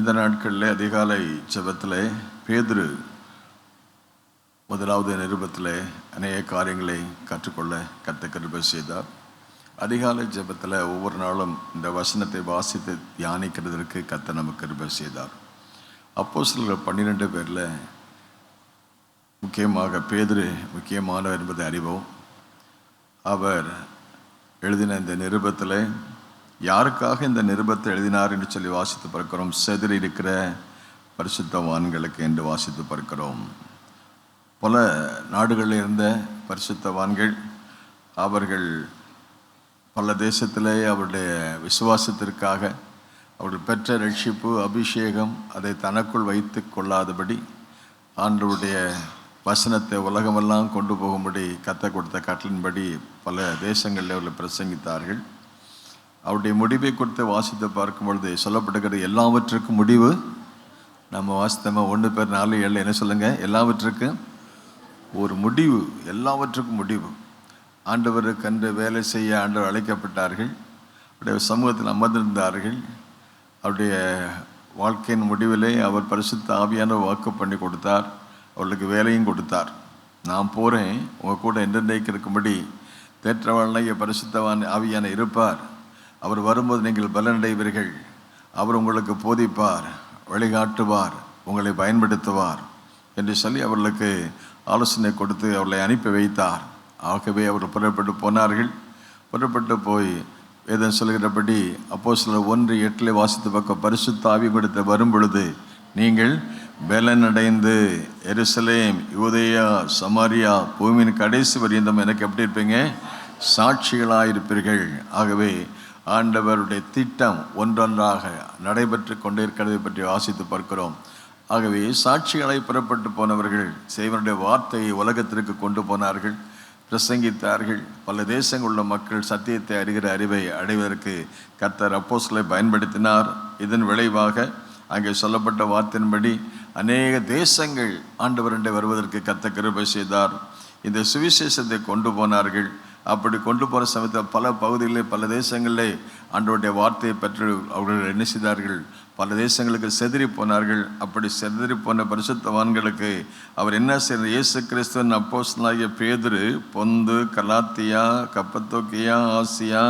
இந்த நாட்களில் அதிகாலை ஜெபத்தில் பேதுரு முதலாவது நிருபத்தில் அநேக காரியங்களை கற்றுக்கொள்ள கர்த்தர் கிருபை செய்தார். அதிகாலை ஜெபத்தில் ஒவ்வொரு நாளும் இந்த வசனத்தை வாசித்து தியானிக்கிறதற்கு கர்த்தர் நமக்கு கிருபை செய்தார். அப்போஸ்தலர்கள் 12 பேரில் முக்கியமாக பேதுரு முக்கியமானவர் என்பதை அறிவோம். அவர் எழுதின இந்த நிருபத்தில் யாருக்காக இந்த நிருபத்தை எழுதினார் என்று சொல்லி வாசித்து பார்க்கிறோம். செதறி இருக்கிற பரிசுத்தவான்களுக்கு என்று வாசித்து பார்க்கிறோம். பல நாடுகளில் இருந்த பரிசுத்தவான்கள் அவர்கள் பல தேசத்திலே அவருடைய விசுவாசத்திற்காக அவர்கள் பெற்ற ரட்சிப்பு அபிஷேகம் அதை தனக்குள் வைத்து கொள்ளாதபடி ஆண்டவருடைய வசனத்தை உலகமெல்லாம் கொண்டு போகும்படி கற்றுக் கொடுத்த கட்டளின்படி பல தேசங்களில் அவர்கள் பிரசங்கித்தார்கள். அவருடைய முடிவை கொடுத்து வாசித்து பார்க்கும் பொழுது சொல்லப்படுகிற எல்லாவற்றுக்கும் முடிவு நம்ம வாசித்தோமா 1-4-7 என்ன சொல்லுங்கள், எல்லாவற்றுக்கும் ஒரு முடிவு, எல்லாவற்றுக்கும் முடிவு. ஆண்டவருக்கு கண்டு வேலை செய்ய ஆண்டவர் அழைக்கப்பட்டார்கள். அவருடைய சமூகத்தில் அமர்ந்திருந்தார்கள். அவருடைய வாழ்க்கையின் முடிவிலே அவர் பரிசுத்த ஆவியான வாக்கு பண்ணி கொடுத்தார். அவர்களுக்கு வேலையும் கொடுத்தார். நான் போகிறேன், உங்கள் கூட என்றென்றைக்கு இருக்கும்படி தேற்றவாளனாகிய பரிசுத்தவான் ஆவியான இருப்பார். அவர் வரும்போது நீங்கள் பலனடைவீர்கள். அவர் உங்களுக்கு போதிப்பார், வழிகாட்டுவார், உங்களை பயன்படுத்துவார் என்று சொல்லி அவர்களுக்கு ஆலோசனை கொடுத்து அவர்களை அனுப்பி வைத்தார். ஆகவே அவர்கள் புறப்பட்டு போனார்கள். புறப்பட்டு போய் வேதம் சொல்கிறபடி அப்போஸ்தலர் 1:8 வாசித்து பார்க்க பரிசுத்த ஆவி கொடுத்து வரும் பொழுது நீங்கள் பலனடைந்து எருசலேம், யூதேயா, சமாரியா, பூமியின் கடைசி வரையும் எனக்கு எப்படி இருப்பீங்க, சாட்சிகளாக இருப்பீர்கள். ஆகவே ஆண்டவருடைய திட்டம் ஒன்றொன்றாக நடைபெற்று கொண்டே இருக்கிறதை பற்றி வாசித்து பார்க்கிறோம். ஆகவே சாட்சிகளை புறப்பட்டு போனவர்கள் செய்வனுடைய வார்த்தையை உலகத்திற்கு கொண்டு போனார்கள், பிரசங்கித்தார்கள். பல தேசங்கள் உள்ள மக்கள் சத்தியத்தை அறிகிற அறிவை அடைவதற்கு கர்த்தர் அப்போஸ்தலரை பயன்படுத்தினார். இதன் விளைவாக அங்கே சொல்லப்பட்ட வார்த்தையின்படி அநேக தேசங்கள் ஆண்டவருடைய வருவதற்கு கர்த்தர் கிருபை செய்தார். இந்த சுவிசேஷத்தை கொண்டு போனார்கள். அப்படி கொண்டு போகிற சமயத்தில் பல பகுதிகளில் பல தேசங்களில் ஆண்டவருடைய வார்த்தையை பெற்று அவர்கள் என்ன செய்தார்கள், பல தேசங்களுக்கு செதறி போனார்கள். அப்படி செதறி போன பரிசுத்தவான்களுக்கு அவர் என்ன செய்தார், இயேசு கிறிஸ்துவின் அப்போஸ்தலனாகிய பேதுரு பொந்து, கலாத்தியா, கப்பத்தோக்கியா, ஆசியா,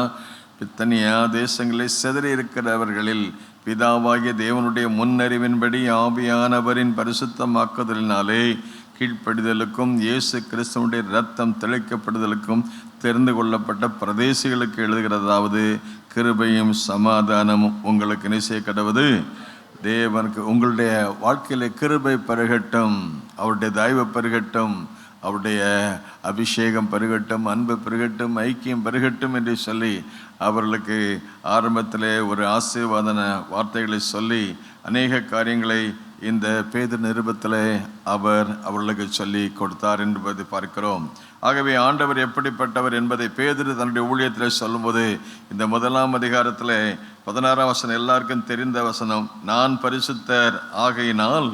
பித்தனியா தேசங்களில் செதறி இருக்கிறவர்களில் பிதாவாகிய தேவனுடைய முன்னறிவின்படி ஆவியானவரின் பரிசுத்தமாக்குதலினாலே கீழ்ப்படிதலுக்கும் இயேசு கிறிஸ்துவனுடைய இரத்தம் தெளிக்கப்படுதலுக்கும் தெரிந்து கொள்ளப்பட்ட பிரதேசிகளுக்கு எழுதுகிறதாவது, கிருபையும் சமாதானமும் உங்களுக்கு நிச்சய கடவுது தேவனுக்கு உங்களுடைய வாழ்க்கையில் கிருபை பெருகட்டும், அவருடைய தயவு பெருகட்டும், அவருடைய அபிஷேகம் பெருகட்டும், அன்பு பெருகட்டும், ஐக்கியம் பெருகட்டும் என்று சொல்லி அவர்களுக்கு ஆரம்பத்தில் ஒரு ஆசீர்வாதன வார்த்தைகளை சொல்லி அநேக காரியங்களை இந்த பேதுரு நிருபத்தில் அவர்களுக்கு சொல்லி கொடுத்தார் என்பதை பார்க்கிறோம். ஆகவே ஆண்டவர் எப்படிப்பட்டவர் என்பதை பேதுரு தன்னுடைய ஊழியத்தில் சொல்லும்போது இந்த 1ஆம் அதிகாரத்தில் 16ஆம் வசனம் எல்லாருக்கும் தெரிந்த வசனம், நான் பரிசுத்தர் ஆகையினால்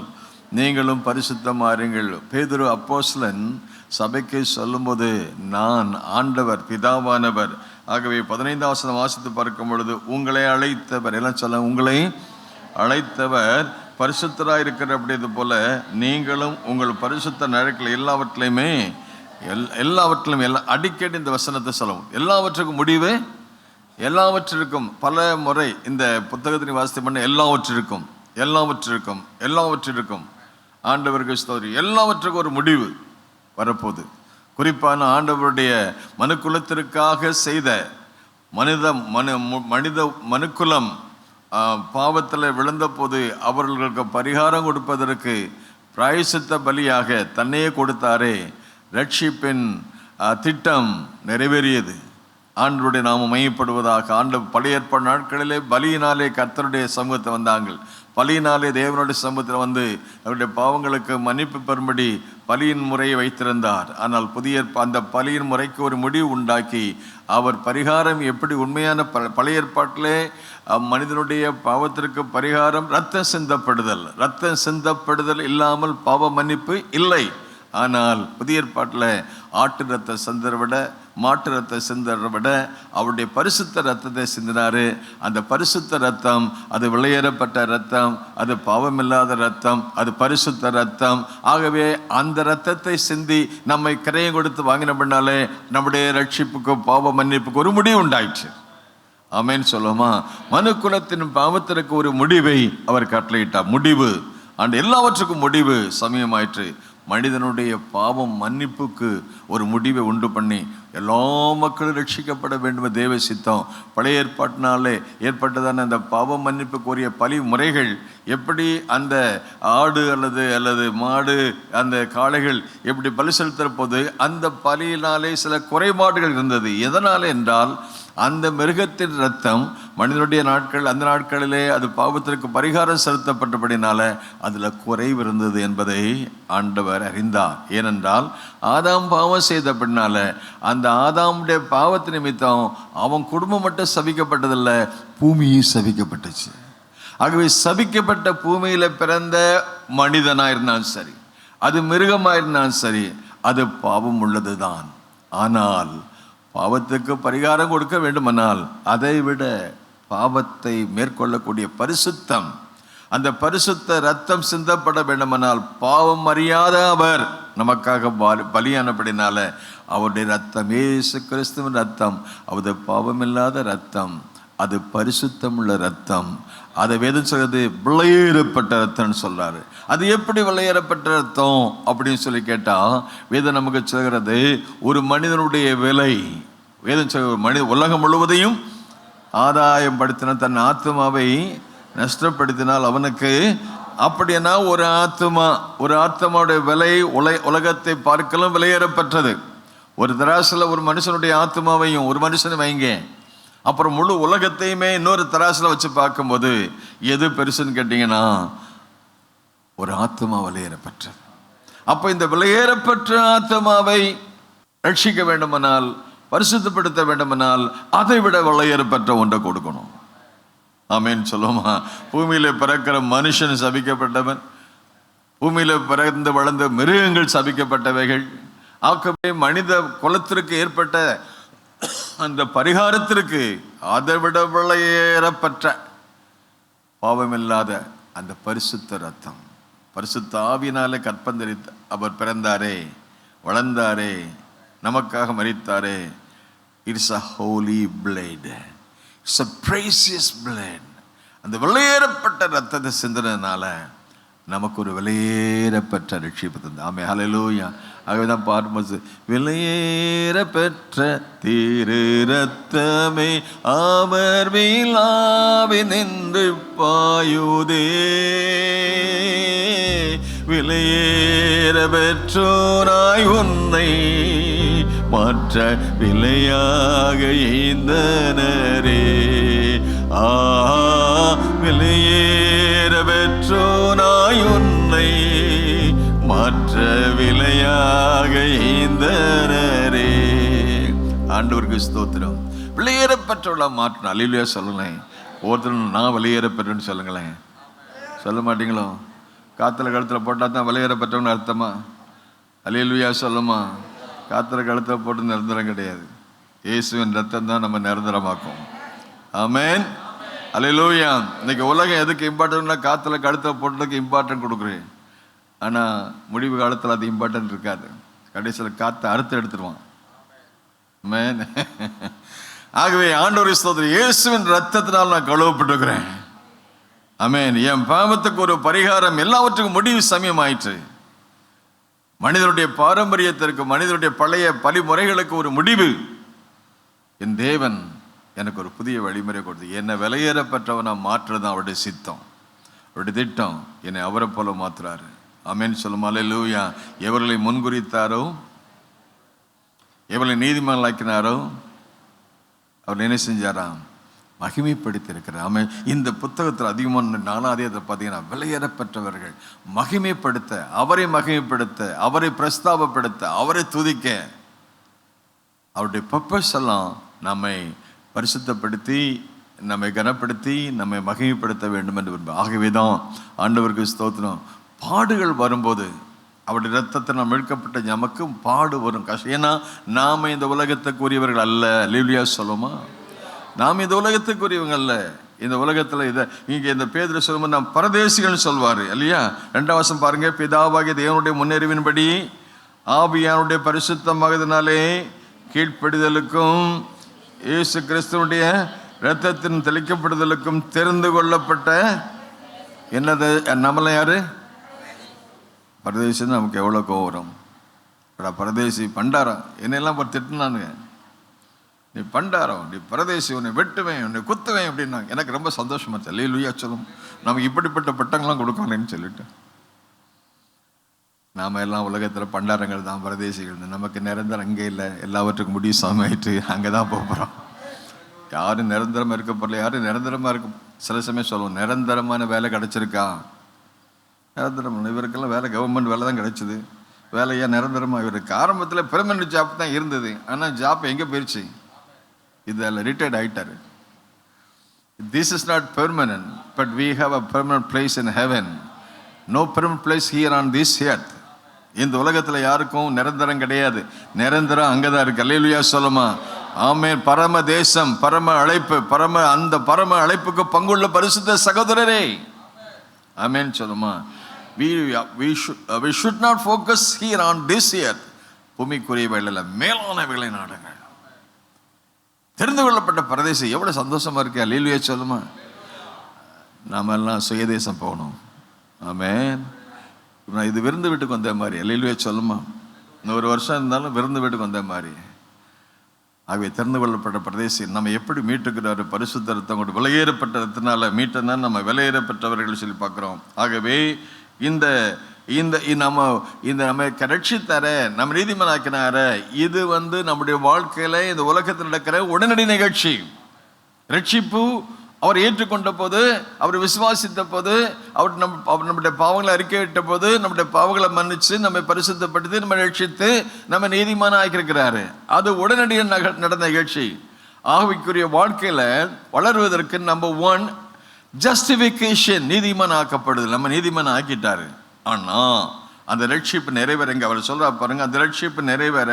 நீங்களும் பரிசுத்தமாறுங்கள். பேதுரு அப்போஸ்தலன் சபைக்கு சொல்லும்போது நான் ஆண்டவர் பிதாவானவர். ஆகவே 15ஆம் வசனம் வாசித்து பார்க்கும் பொழுது உங்களை அழைத்தவர் எல்லாம் சொல்ல, உங்களை அழைத்தவர் பரிசுத்தராக இருக்கிற அப்படிது போல நீங்களும் உங்கள் பரிசுத்த நடக்கல எல்லாவற்றிலையுமே எல்லாவற்றிலும் அடிக்கடி இந்த வசனத்தை சொல்லவும். எல்லாவற்றுக்கும் முடிவு, எல்லாவற்றிற்கும் பல முறை இந்த புத்தகத்தின் வாசித்து பண்ண எல்லாவற்றிற்கும் ஆண்டவருக்கு ஸ்தோத்திரம், எல்லாவற்றுக்கும் ஒரு முடிவு வரப்போகுது. குறிப்பான ஆண்டவருடைய மனுக்குலத்திற்காக செய்த மனுக்குலம் பாவத்தில் விழுந்த போது அவர்களுக்கு பரிகாரம் கொடுப்பதற்கு பிராயசித்த பலியாக தன்னையே கொடுத்தாரே. ரட்சிப்பின் திட்டம் நிறைவேறியது. ஆண்டவருடைய நாமம் மையப்படுவதாக. பழைய ஏற்பாடு நாட்களிலே பலியினாலே கர்த்தருடைய சமூகத்தை வந்தாங்கள். பலியினாலே தேவனுடைய சமூகத்தில் வந்து அவருடைய பாவங்களுக்கு மன்னிப்பு பெறும்படி பலியின் முறையை வைத்திருந்தார். ஆனால் புதிய அந்த பலியின் முறைக்கு ஒரு முடிவு உண்டாக்கி அவர் பரிகாரம் எப்படி உண்மையான பழைய ஏற்பாட்டிலே மனிதனுடைய பாவத்திற்கு பரிகாரம் ரத்தம் சிந்தப்படுதல் இல்லாமல் பாவ மன்னிப்பு இல்லை. ஆனால் புதிய ஏற்பாட்டில் ஆட்டு ரத்த சிந்தரை விட மாட்டு ரத்தம் சிந்தரை விட அவருடைய பரிசுத்த ரத்தத்தை சிந்தினாரு. அந்த பரிசுத்த ரத்தம் அது வெளியேறப்பட்ட ரத்தம், அது பாவமில்லாத ரத்தம், அது பரிசுத்த ரத்தம். ஆகவே அந்த ரத்தத்தை சிந்தி நம்மை கிரயம் கொடுத்து வாங்கினபடினாலே நம்முடைய ரட்சிப்புக்கு பாவ மன்னிப்புக்கு ஒரு முடிவு உண்டாயிற்று. ஆமென் சொல்லுமா? மனு குலத்தின் பாவத்திற்கு ஒரு முடிவை அவர் கட்டளையிட்டார். முடிவு அண்ட் எல்லாவற்றுக்கும் முடிவு சமயமாயிற்று. மனிதனுடைய பாவம் மன்னிப்புக்கு ஒரு முடிவை உண்டு பண்ணி எல்லா மக்களும் ரட்சிக்கப்பட வேண்டும் தேவ சித்தம். பழைய ஏற்பாட்டினாலே ஏற்பட்டதான அந்த பாவம் மன்னிப்புக்குரிய பலி முறைகள் எப்படி அந்த ஆடு அல்லது மாடு அந்த காளைகள் எப்படி பலி செலுத்துகிற போது அந்த பலியினாலே சில குறைபாடுகள் இருந்தது. எதனாலே என்றால் அந்த மிருகத்தின் ரத்தம் மனிதனுடைய நாட்கள் அந்த நாட்களிலே அது பாவத்திற்கு பரிகாரம் செலுத்தப்பட்டபடினால அதில் குறைவு இருந்தது என்பதை ஆண்டவர் அறிந்தார். ஏனென்றால் ஆதாம் பாவம் செய்த பின்னால அந்த ஆதாமுடைய பாவத்து நிமித்தம் அவன் குடும்பம் மட்டும் சபிக்கப்பட்டதில்லை, பூமியும் சபிக்கப்பட்டுச்சு. ஆகவே சபிக்கப்பட்ட பூமியில பிறந்த மனிதனாயிருந்தான் சரி, அது மிருகமாயிருந்தான் சரி, அது பாவம் உள்ளது தான். ஆனால் பாவத்துக்கு பரிகாரம் கொடுக்க வேண்டுமானால் அதை விட பாவத்தை மேற்கொள்ளக்கூடிய பரிசுத்தம், அந்த பரிசுத்த ரத்தம் சிந்தப்பட வேண்டுமானால் பாவம் அறியாத அவர் நமக்காக பலியானபடினால அவருடைய ரத்தம், இயேசு கிறிஸ்துவின் ரத்தம், அவரது பாவமில்லாத ரத்தம், அது பரிசுத்தம் உள்ள ரத்தம். அதை வேதம் சொல்றது விலையேறப்பட்ட ரத்தம்னு சொல்றாரு. அது எப்படி விலையேறப்பட்ட ரத்தம் அப்படின்னு சொல்லி கேட்டா வேதம் நமக்கு சொல்கிறது ஒரு மனிதனுடைய விலை. வேதம் சொல்ற மனித உலகம் முழுவதையும் ஆதாயம் படுத்தின தன் ஆத்மாவை நஷ்டப்படுத்தினால் அவனுக்கு அப்படின்னா ஒரு ஆத்மாவுடைய விலை உலகத்தை பார்க்கலாம் விலையேறப்பட்டது. ஒரு தராசில் ஒரு மனுஷனுடைய ஆத்மாவையும் ஒரு மனுஷனை வைங்க, அப்புறம் முழு உலகத்தையுமே இன்னொரு தராசில் வச்சு பார்க்கும்போது எது பெருசுன்னு கேட்டீங்கன்னா ஒரு ஆத்மா விலையேறப்பட்டது. அப்போ இந்த விலையேறப்பட்ட ஆத்மாவை ரட்சிக்க வேண்டுமானால், பரிசுத்தப்படுத்த வேண்டுமானால் அதை விட விலையேறப்பட்ட ஒன்றை கொடுக்கணும். ஆமென் சொல்லுமா? பூமியில பிறக்கிற மனுஷன் சபிக்கப்பட்டவன், பூமியில பிறந்து வளர்ந்த மிருகங்கள் சபிக்கப்பட்டவைகள். ஆகவே மனித குலத்திற்கு ஏற்பட்ட அந்த பரிகாரத்திற்கு அதை விட விலையேறப்பட்ட பாவமில்லாத அந்த பரிசுத்த ரத்தம், பரிசுத்த ஆவியினாலே கற்பந்தரித்து அவர் பிறந்தாரே, வளர்ந்தாரே, நமக்காக மரித்தாரே. It's a holy blood, it's a precious blood. அந்த விலையேறப்பட்ட ரத்தத்தை சிந்தனதுனால நமக்கு ஒரு விலையேறப்பெற்ற ரட்சிப்பு தந்தது. ஆமே, ஹல்லேலூயா. ஆகவேதான் பார்மஸ் விலையேற பெற்ற திரு ரத்தமே அவர் விழாவி நின்று பாயுதே, விலையேற பெற்றோராய் உன்னை மாற்ற விலையாக ஈந்தனரே. விலையேற பெற்றோராய் உன்னை மாற்ற விலையாக ஈந்தனரே. ஆண்டவருக்கு ஸ்தோத்திரம். விலையேறப்பெற்றவளா மாற்றணும். அல்லேலூயா சொல்லுங்களேன். ஒருத்தர் நான் விலையேறப்பெற்றேன்னு சொல்லுங்களேன். சொல்ல மாட்டீங்களோ? காத்துல கழுத்துல போட்டா தான் விலையேறப்பெற்றவன்னு அர்த்தமா? அல்லேலூயா சொல்லுமா? காத்துல கழுத்துல போட்டு நிரந்தரம் கிடையாது. இயேசுவின் ரத்தம் தான் நம்ம நிரந்தரமாக்கும். ஆமென், அல்லேலூயா. இன்னைக்கு உலகம் எதுக்கு இம்பார்ட்டன்ட்னா காத்துல கழுத்துல போட்டதுக்கு இம்பார்ட்டன்ட் கொடுக்குறேன். ஆனால் முடிவு காலத்தில் அது இம்பார்ட்டன்ட் இருக்காது. கடைசியில் காற்றை அறுத்து எடுத்துருவான். ஆமென். ஆகவே ஆண்டவர் ஸ்தோத்திரம், இயேசுவின் ரத்தத்தினால் நான் கழுவப்பட்டிருக்கிறேன். ஆமென். என் பாவத்துக்கு ஒரு பரிகாரம், எல்லாவற்றுக்கும் முடிவு சமயம் ஆயிற்று. மனிதனுடைய பாரம்பரியத்திற்கு, மனிதனுடைய பழைய பழிமுறைகளுக்கு ஒரு முடிவு. என் தேவன் எனக்கு ஒரு புதிய வழிமுறை கொடுத்து என்னை விலையேறப்பட்டவனா மாற்றுறது அவருடைய சித்தம், அவருடைய திட்டம். என்னை அவரை போல மாற்றுறாரு. ஆமென் சொல்லும். அல்லேலூயா. எவர்களை முன்குறித்தாரோ, எவர்களை நீதிமான்களாக்கினாரோ அவர் என்ன செஞ்சாராம்? மகிமைப்படுத்தியிருக்கிறார். ஆமென். இந்த புத்தகத்தில் அதிகமான 4ஆவது பார்த்தீங்கன்னா விலையேறப்பட்டவர்கள் மகிமைப்படுத்த, அவரை மகிமைப்படுத்த, அவரை பிரஸ்தாபப்படுத்த, அவரை துதிக்க, அவருடைய பர்பஸ் எல்லாம் நம்மை பரிசுத்தப்படுத்தி, நம்மை கனப்படுத்தி, நம்மை மகிமைப்படுத்த வேண்டும் என்று விரும்ப. ஆகவே தான் ஆண்டவருக்கு ஸ்தோத்திரம். பாடுகள் வரும்போது அவருடைய ரத்தத்தை நாம் மீட்கப்பட்ட நமக்கும் பாடு வரும், கஷ்டம். ஏன்னா நாம் இந்த உலகத்துக்குரியவர்கள் அல்ல. அல்லேலூயா சொல்லுமா? நாம் இந்த உலகத்துக்குரியவங்க அல்ல. இந்த உலகத்தில் இங்கே இந்த பேதுரு சொல்லும்போது நாம் பரதேசிகள் சொல்வார் இல்லையா? 2ஆம் வசனம் பாருங்க. பிதாவாகிய தேவனுடைய முன்னறிவின்படி ஆவியானுடைய பரிசுத்தமாகதினாலே கீழ்ப்படிதலுக்கும் இயேசு கிறிஸ்துவனுடைய இரத்தத்தின் தெளிக்கப்படுதலுக்கும் தெரிந்து கொள்ளப்பட்ட என்னது நம்மள யாரு? பரதேசி. நமக்கு எவ்வளோ கோவம் வரும். பரதேசி பண்டாரம் என்னெல்லாம் திட்டுனானுங்க. நீ பண்டாரம், நீ பரதேசி, உன்னை வெட்டுவேன், உன்னை குத்துவேன் அப்படின்னாங்க. எனக்கு ரொம்ப சந்தோஷமா இருந்துச்சு. அல்லேலூயா சொல்லும். நமக்கு இப்படிப்பட்ட பட்டங்கள்லாம் கொடுக்காங்களேன்னு சொல்லிட்டு நாம் எல்லாம் உலகத்தில் பண்டாரங்கள் தான், பரதேசிகள் தான். நமக்கு நிரந்தரம் அங்கே இல்லை. எல்லாவற்றுக்கும் முடிவு சாமியாயிட்டு அங்கே தான் போகிறோம். யாரும் நிரந்தரமாக இருக்க போகல. யாரும் நிரந்தரமாக இருக்க. சில சமயம் சொல்லுவோம், நிரந்தரமான வேலை கிடச்சிருக்கா? நிரந்தரம் இவருக்கெல்லாம் வேலை கவர்மெண்ட் வேலை தான் கிடச்சிது. வேலையாக நிரந்தரமாக இவருக்கு ஆரம்பத்தில் பெர்மனன்ட் ஜாப் தான் இருந்தது. ஆனால் ஜாப் எங்கே போயிடுச்சு? இதில் ரிட்டையர்ட் ஆகிட்டார். This is not permanent, but we have a permanent place in heaven. No permanent place here on this earth. இந்த உலகத்தில் யாருக்கும் நிரந்தரம் கிடையாது. நிரந்தரம் அங்கே தான் இருக்கு. அல்லேலூயா சொல்லுமா? ஆமென். பரம தேசம், பரம அழைப்பு, அந்த பரம அழைப்புக்கு பங்குள்ள பரிசுத்த சகோதரரே, ஆமென் சொல்லுமா? We should not focus here on this earth. பூமிக்குரியவைகள் அல்ல, மேலானவைகளை நாடுங்க. தெரிந்து கொள்ளப்பட்ட பரதேசி எவ்வளவு சந்தோஷமா இருக்கு. அல்லேலூயா சொல்லுமா? நாம எல்லாம் சுயதேசம் போகணும். ஆமென். நான் இது விருந்து வீட்டுக்கு வந்த மாதிரி. அல்லேலூயா சொல்லுமா? 100 வருஷம் இருந்தாலும் விருந்து வீட்டுக்கு வந்த மாதிரி. ஆகவே தெரிந்து கொள்ளப்பட்ட பிரதேசி நம்ம எப்படி மீட்டுக்கிறாரு? பரிசுத்த ரத்தம் கொண்டு விலையேறப்பட்ட ரத்தினால மீட்டதான் நம்ம விலையேறப்பட்டவர்கள் சொல்லி பார்க்குறோம். ஆகவே இந்த இந்த நம்ம ரட்சித்தார, நம்ம நீதிமனாக்கினார, இது நம்முடைய வாழ்க்கையில இந்த உலகத்தில் நடக்கிற உடனடி நிகழ்ச்சி. ரட்சிப்பு அவர் ஏற்றுக்கொண்ட போது, அவர் விசுவாசித்த போது, அவர் நம்முடைய பாவங்களை அறிக்கையிட்ட போது, நம்முடைய பாவங்களை மன்னிச்சு நம்மை பரிசுத்தப்படுத்தி நம்ம ரட்சித்து நம்ம நீதிமான ஆக்கியிருக்கிறாரு. அது உடனடியாக நடந்த நிகழ்ச்சி. ஆவிக்குரிய வாழ்க்கையில வளருவதற்கு நம்பர் 1 ஜஸ்டிஃபிகேஷன், நீதிமான் ஆக்கப்படுது. நம்ம நீதிமான் ஆக்கிட்டாரு. ஆனா அந்த ரட்சிப்பு நிறைவேற, இங்க அவர் சொல்ற பாருங்க, அந்த ரட்சிப்பு நிறைவேற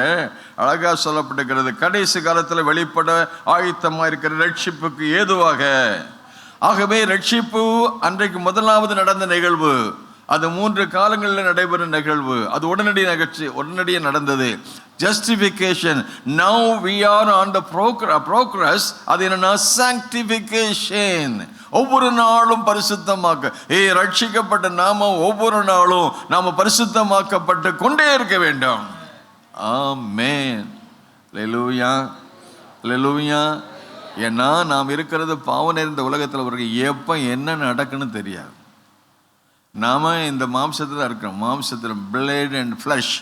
அழகா சொல்லப்பட்டிருக்கிறது. கடைசி காலத்தில் வெளிப்பட ஆயத்தமா இருக்கிற ரட்சிப்புக்கு ஏதுவாக. ஆகவே ரட்சிப்பு அன்றைக்கு முதலாவது நடந்த நிகழ்வு. அது 3 காலங்களில் நடைபெறும் நிகழ்வு. அது உடனடி நிகழ்ச்சி, உடனடியாக நடந்தது. Justification. Now we are on the progress. அது என்னன்னா sanctification. ஒவ்வொரு நாளும் பரிசுத்தமாக்க, ரட்சிக்கப்பட்ட நாம ஒவ்வொரு நாளும் நாம பரிசுத்தமாக்கப்பட்டு கொண்டே இருக்க வேண்டும். ஆமென். அல்லேலூயா, அல்லேலூயா. ஏன்னா நாம் இருக்கிறது பாவம் நிறைந்த உலகத்தில் ஒரு எப்போ என்ன நடக்குன்னு தெரியாது. நாம இந்த மாம்சத்தில் இருக்கிறோம். மாம்சத்தில் பிளட் அண்ட் ஃப்ளஷ்.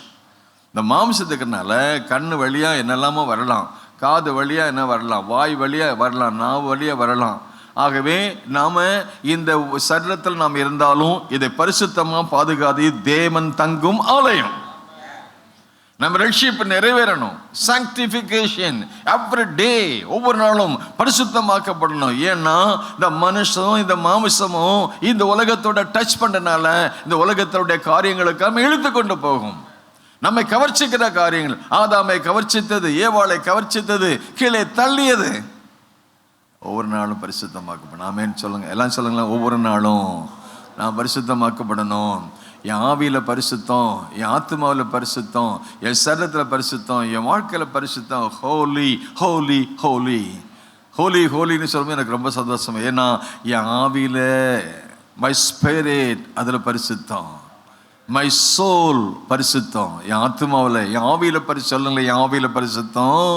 இந்த மாம்சத்துக்குனால கண்ணு வழியா என்னெல்லாமோ வரலாம், காது வழியா என்ன வரலாம், வாய் வழியா வரலாம், நாவு வழியா வரலாம். ஆகவே நாம இந்த சரீரத்தில் நாம் இருந்தாலும் இதை பரிசுத்தமா பாதுகாத்து தேவன் தங்கும் ஆலயம். நம்ம ரட்சிப்பு நிறைவேறணும். sanctification every day, ஒவ்வொரு நாளும் பரிசுத்தமாக்கப்படணும். ஏன்னா இந்த மனுஷனும் இந்த மாமிசமும் இந்த உலகத்தோட டச் பண்ணனால இந்த உலகத்தோட காரியங்களுக்கு நம்ம இழுத்து கொண்டு போகும். நம்மை கவர்ச்சிக்கிற காரியங்கள், ஆதாமை கவர்ச்சித்தது, ஏவாளை கவர்ச்சித்தது, கீழே தள்ளியது. ஒவ்வொரு நாளும் பரிசுத்தமாக்கப்படணும். ஆமென் சொல்லுங்க, எல்லாம் சொல்லுங்களேன். ஒவ்வொரு நாளும் நான் பரிசுத்தமாக்கப்படணும். என் ஆவியில் பரிசுத்தம், என் ஆத்மாவில் பரிசுத்தம், என் சரீரத்தில் பரிசுத்தம், என் வாழ்க்கையில் பரிசுத்தம். ஹோலி ஹோலி ஹோலி ஹோலி ஹோலின்னு சொல்லும்போது எனக்கு ரொம்ப சந்தோஷம். ஏன்னா என் ஆவியில் மை ஸ்பிரிட் அதில் பரிசுத்தம், மை சோல் பரிசுத்தம். என் ஆத்மாவில், என் ஆவியில் சொல்லுங்களேன், என் ஆவியில் பரிசுத்தம்,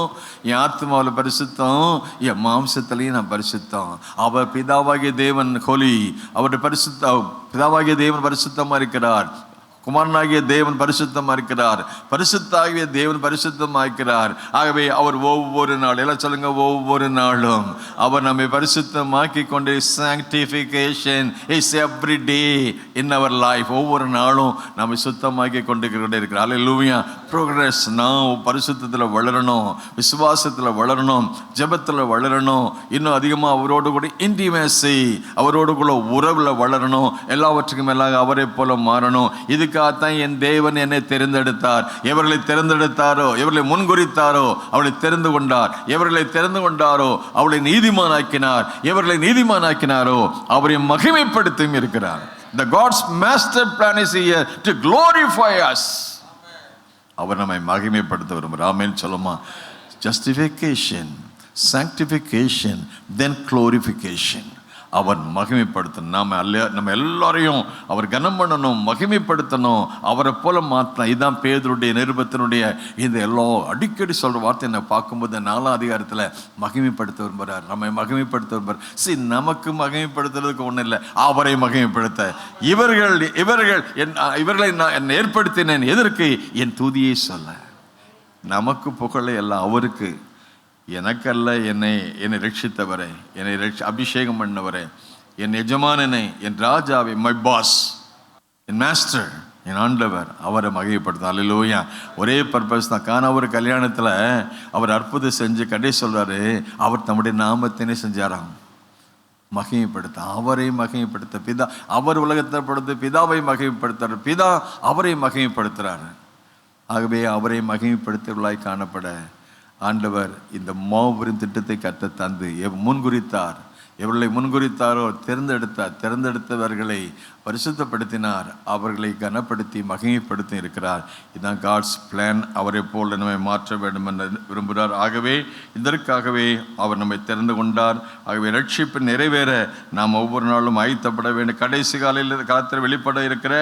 என் ஆத்மாவில் பரிசுத்தம், என் மாம்சத்திலையும் நான் பரிசுத்தம். அவர் பிதாவாகிய தேவன் ஹோலி, அவருடைய பிதாவாகிய தேவன் பரிசுத்தமாக இருக்கிறார். குமாரனாகிய தேவன் பரிசுத்தமாக இருக்கிறார். பரிசுத்தாகிய தேவன் பரிசுத்தமாக இருக்கிறார். ஆகவே அவர் ஒவ்வொரு நாள், எல்லாம் சொல்லுங்க, ஒவ்வொரு நாளும் அவர் நம்மை பரிசுத்தமாக்கி கொண்டு sanctification is every day in our life. ஒவ்வொரு நாளும் நம்மை சுத்தமாக்கி கொண்டு இருக்கிறார். அல்லேலூயா. progress. நான் பரிசுத்தத்தில் வளரணும், விசுவாசத்தில் வளரணும், ஜெபத்தில் வளரணும், இன்னும் அதிகமாக அவரோடு கூட intimacy, அவரோடு கூட உறவில் வளரணும், எல்லாவற்றுக்கும் மேலாக அவரை போல மாறணும். இதுக்கு இதுக்காகத்தான் என் தேவன் என்னை தெரிந்தெடுத்தார். எவர்களை தெரிந்தெடுத்தாரோ, எவர்களை முன்குறித்தாரோ அவளை தெரிந்து கொண்டார். எவர்களை தெரிந்து கொண்டாரோ அவளை நீதிமானாக்கினார். எவர்களை நீதிமானாக்கினாரோ அவரை மகிமைப்படுத்தியும் இருக்கிறார். The God's master plan is here to glorify us. அவர் நம்மை மகிமைப்படுத்த விரும்புகிறார். ஆமென் சொல்லுமா. Justification, sanctification, then glorification. அவர் மகிமைப்படுத்தணும். நம்ம எல்லாரையும் அவர் கனம் பண்ணணும், மகிமைப்படுத்தணும், அவரை போல மாற்றணும். இதுதான் பேதுருடைய நிருபத்தினுடைய இந்த எல்லா அடிக்கடி சொல்ற வார்த்தை நான் பார்க்கும்போது 4ஆம் அதிகாரத்தில் மகிமைப்படுத்த விரும்புகிறார். நம்மை மகிமைப்படுத்த விரும்புகிறார். நமக்கு மகிமைப்படுத்துறதுக்கு ஒன்றும் இல்லை, அவரை மகிமைப்படுத்த. இவர்களை நான் ஏற்படுத்தினேன் எதற்கு? என் துதியை சொல்ல. நமக்கு புகழை எல்லாம் அவருக்கு. எனக்கல்ல, என்னை ரட்சித்தவரே, என்னை அபிஷேகம் பண்ணவரே, என் எஜமானனை, என் ராஜாவை, மை பாஸ், என் மாஸ்டர், என் ஆண்டவர், அவரை மகிமைப்படுத்த. அல்லேலூயா. ஒரே பர்பஸ் தான். காண ஒரு கல்யாணத்தில் அவர் அற்புதம் செஞ்சு கடைசி சொல்றாரு, அவர் தம்முடைய நாமத்தினே செஞ்சாராம். மகிமைப்படுத்த, அவரை மகிமைப்படுத்த. பிதா அவர் உலகத்தை படுத்து பிதாவை மகிமைப்படுத்துறாரு, பிதா அவரை மகிமைப்படுத்துறாரு. ஆகவே அவரை மகிமைப்படுத்தவர்களாய் காணப்பட ஆண்டவர் இந்த மாபெரும் திட்டத்தை கற்று தந்து முன்குறித்தார். எவர்களை முன்குறித்தாரோ தேர்ந்தெடுத்தவர்களை பரிசுத்தப்படுத்தினார். அவர்களை கனப்படுத்தி மகிமைப்படுத்தி இருக்கிறார். இதுதான் காட்ஸ் பிளான். அவரை போல நம்மை மாற்ற வேண்டும் என்று விரும்புகிறார். ஆகவே இதற்காகவே அவர் நம்மை தெரிந்து கொண்டார். ஆகவே ரட்சிப்பு நிறைவேற நாம் ஒவ்வொரு நாளும் ஆயத்தப்பட வேண்டும். கடைசி காலத்தில் வெளிப்பட இருக்கிற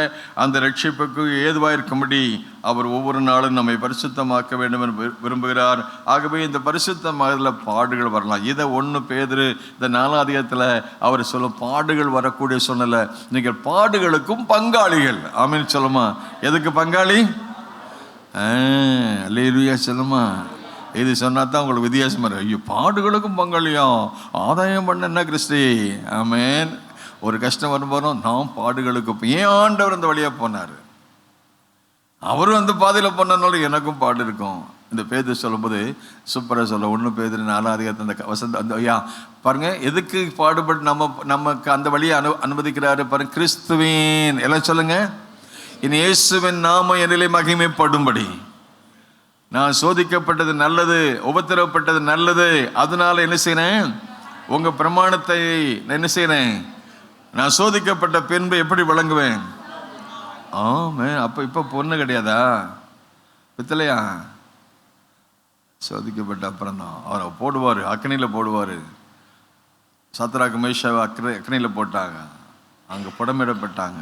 அந்த ரட்சிப்புக்கு ஏதுவாக இருக்கும்படி அவர் ஒவ்வொரு நாளும் நம்மை பரிசுத்தமாக்க வேண்டும் என்று விரும்புகிறார். ஆகவே இந்த பரிசுத்தமாகல பாடுகள் வரலாம். இதை 1 பேதுரு இந்த 4ஆம் அதிகாரத்தில் அவர் சொல்லும் பாடுகள் வரக்கூடிய சூழ்நிலை. நீங்கள் பாடுகளுக்கும் பங்காளிகள். ஆமென் சொல்லுமா. எதுக்கு பங்காளி? அல்லேலூயா சொல்லுமா. இது சொன்னா தான் உங்களுக்கு வித்தியாசமா இருக்கு. ஐயோ, பாடுகளுக்கும் பங்காளியும் ஆதாயம் பண்ண என்ன கிறிஸ்டி? ஆமென். ஒரு கஷ்டம் வரும்போதும் நாம் பாடுகளுக்கு ஏன் ஆண்டவர் அந்த வழியாக போனார். அவரும் அந்த பாதையில் போனதுனால எனக்கும் பாடு இருக்கும். இந்த பேதுரு சொல்லும்போது சூப்பராக சொல்ல. 1 பேதுரு 4ஆம் அதிகாரத்தில் அந்த வசந்த அந்த ஐயா பாருங்க, எதுக்கு பாடுபட்டு நமக்கு அந்த வழியை அனுமதிக்கிறாரு பாருங்க. கிறிஸ்துவின் எல்லாம் சொல்லுங்க, இனி இயேசுவின் நாம என்னிலே மகிமைப்படும்படி. நான் சோதிக்கப்பட்டது நல்லது, உபத்திரவப்பட்டது நல்லது. அதனால என்ன செய்யறேன்? உங்க பிரமாணத்தை என்ன செய்யறேன்? நான் சோதிக்கப்பட்ட பின்பு எப்படி விளங்குவேன்? ஆமே. அப்ப இப்ப பொண்ணு கிடையாதா? பித்தலையா? சோதிக்கப்பட்ட அப்புறம் தான் அவரை போடுவார், அக்னியில் போடுவார். சத்ராக்கு மேஷாவை அக்னியில் போட்டாங்க, அங்கே புடமிடப்பட்டாங்க,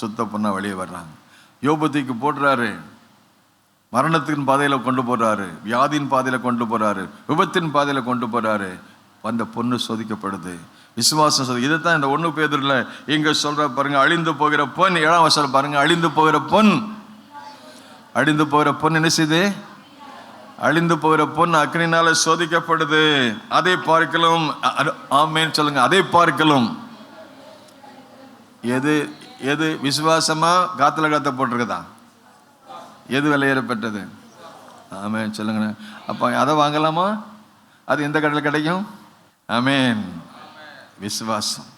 சுத்த பொண்ணா வெளியே வர்றாங்க. யோபுக்கு போடுறாரு, மரணத்தின் பாதையில் கொண்டு போறாரு, வியாதியின் பாதையில் கொண்டு போறாரு, விபத்தின் பாதையில் கொண்டு போறாரு. அந்த பொண்ணு சோதிக்கப்படுது, விசுவாசம் சோதி. இதைத்தான் இந்த 1 பேதுருல இங்க சொல்ற பாருங்க. அழிந்து போகிற பொன், 7ஆம் வசனம் பாருங்க. அழிந்து போகிற பொன், அழிந்து போகிற பொன் என்ன செய்யுது? அழிந்து போகிற பொன் அக்னினால சோதிக்கப்படுது. அதை பார்க்கலும். ஆமென் சொல்லுங்க. அதை பார்க்கலும். எது எது விசுவாசமா காத்துல காத்த போட்டிருக்குதா? எது விலையேறப்பட்டது? ஆமென் சொல்லுங்க. அப்ப அதை வாங்கலாமா? அது எந்த கடையில் கிடைக்கும்? ஆமென். விசுவாசம்,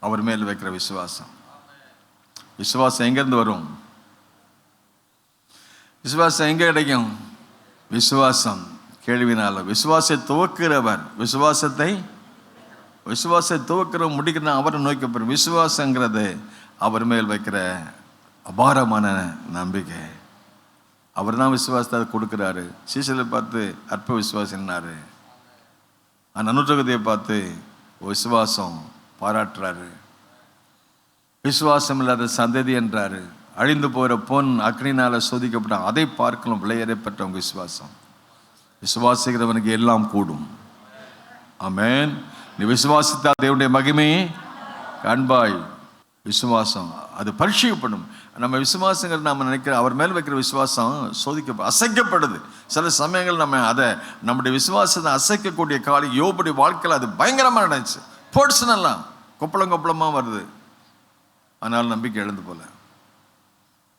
அவர் மேல் வைக்கிற விசுவாசம். விசுவாசம் எங்கிருந்து வரும்? விசுவாசம் எங்க கிடைக்கும்? விசுவாசம் கேள்வினால. விசுவாசத்தை துவக்கிறவர், விசுவாசத்தை துவக்கிற முடிக்கிற அவரை நோக்கி போகிற விசுவாசங்கிறது அவர் மேல் வைக்கிற அபாரமான நம்பிக்கை. அவர் தான் விசுவாசத்தை கொடுக்குறாரு. சீசலை பார்த்து அற்ப விசுவாசினாரு. அனுட்டகத்தையை பார்த்து விசுவாசம் பாராட்டுறாரு. விசுவாசம் இல்லாத சந்ததி என்றாரு. அழிந்து போகிற பொன் அக்னினால சோதிக்கப்பட்டான். அதை பார்க்கலாம் விலையேறப்பட்டவங்க விசுவாசம். விசுவாசிக்கிறவனுக்கு எல்லாம் கூடும். ஆமென். நீ விசுவாசித்தால் தேவனுடைய மகிமையை காண்பாய். விசுவாசம் அது பரிசீலிக்கப்படும். நம்ம விசுவாசங்கிறது நம்ம நினைக்கிற அவர் மேல் வைக்கிற விசுவாசம் அசைக்கப்படுது. சில சமயங்கள் நம்ம அதை நம்முடைய விசுவாசத்தை அசைக்கக்கூடிய காலம் யோபுடைய வாழ்க்கையில் அது பயங்கரமாக நடந்துச்சு. பர்சனலாக கொப்பளமாக வருது. ஆனால் நம்பிக்கை எழுந்து போல.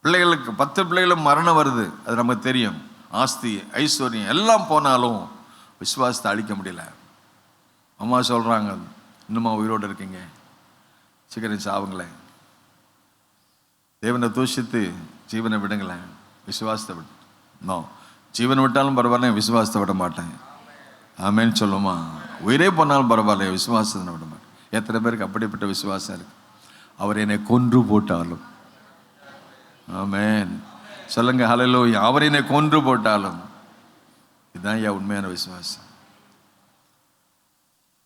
பிள்ளைகளுக்கு 10 பிள்ளைகளும் மரணம் வருது, அது நமக்கு தெரியும். ஆஸ்தி ஐஸ்வர்யம் எல்லாம் போனாலும் விசுவாசத்தை அழிக்க முடியல. அம்மா சொல்கிறாங்க, இன்னுமா உயிரோடு இருக்கீங்க, சீக்கிரம் சாவுங்களேன். தேவனை தூஷித்து ஜீவனை விடுங்களேன், விசுவாசத்தை விடு. நோ, ஜீவனை விட்டாலும் பரவாயில்ல, விசுவாசத்தை விட மாட்டேன். ஆமேன்னு சொல்லுமா. உயிரே போனாலும் பரவாயில்ல, விசுவாசத்தை விட மாட்டேன். எத்தனை பேருக்கு அப்படிப்பட்ட விசுவாசம் இருக்கு? அவர் என்னை கொன்று போட்டாலும், ஆமேன் சொல்லுங்க ஹல்லேலூயா, அவர் என்னை கொன்று போட்டாலும். இதுதான் உண்மையான விசுவாசம்.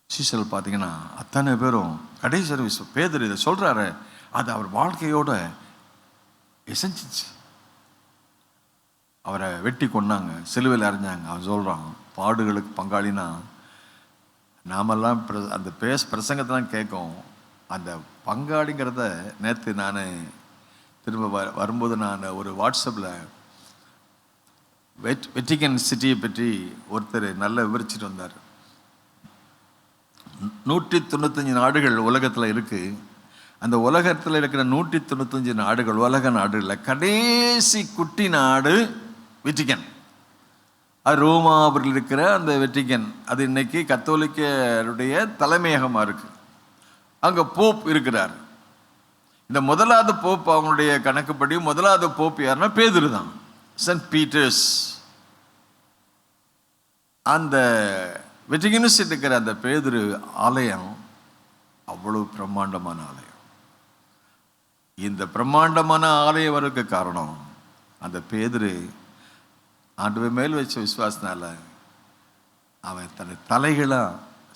சீசல் பார்த்தீங்கன்னா அத்தனை பேரும் கடைசி பேதுரு இதை சொல்றாரு, அது அவர் வாழ்க்கையோட எசைஞ்சிச்சு. அவரை வெட்டி கொண்டாங்க, சிலுவையில் அறிஞ்சாங்க. அவன் சொல்றான், பாடுகளுக்கு பங்காளினா நாமெல்லாம் அந்த பிரசங்கத்தான் கேட்கும். அந்த பங்காளிங்கிறத நேற்று நான் திரும்ப வரும்போது நான் ஒரு வாட்ஸ்அப்பில் வெட்டிகன் சிட்டியை பற்றி ஒருத்தர் நல்லா விவரிச்சுட்டு வந்தார். 195 நாடுகள் உலகத்தில் இருக்குது. அந்த உலகத்தில் இருக்கிற 195 நாடுகள், உலக நாடுகளில் கடைசி குட்டி நாடு வெட்டிகன். அது ரோமாவில் இருக்கிற அந்த வெட்டிகன், அது இன்னைக்கு கத்தோலிக்கருடைய தலைமையகமாக இருக்கு. அங்கே போப் இருக்கிறார். இந்த முதலாவது போப், அவங்களுடைய கணக்குப்படி முதலாவது போப் யாருன்னா பேதுரு தான், சென்ட் பீட்டர்ஸ். அந்த வெட்டிகன்ஸ் இருக்கிற அந்த பேதுரு ஆலயம் அவ்வளவு பிரம்மாண்டமான ஆலயம். இந்த பிரம்மாண்டமான ஆலயம் வரக்கு காரணம் அந்த பேதுரு ஆண்டவர் மேல் வச்ச விசுவாசனால அவன் தன்னை தலைகளா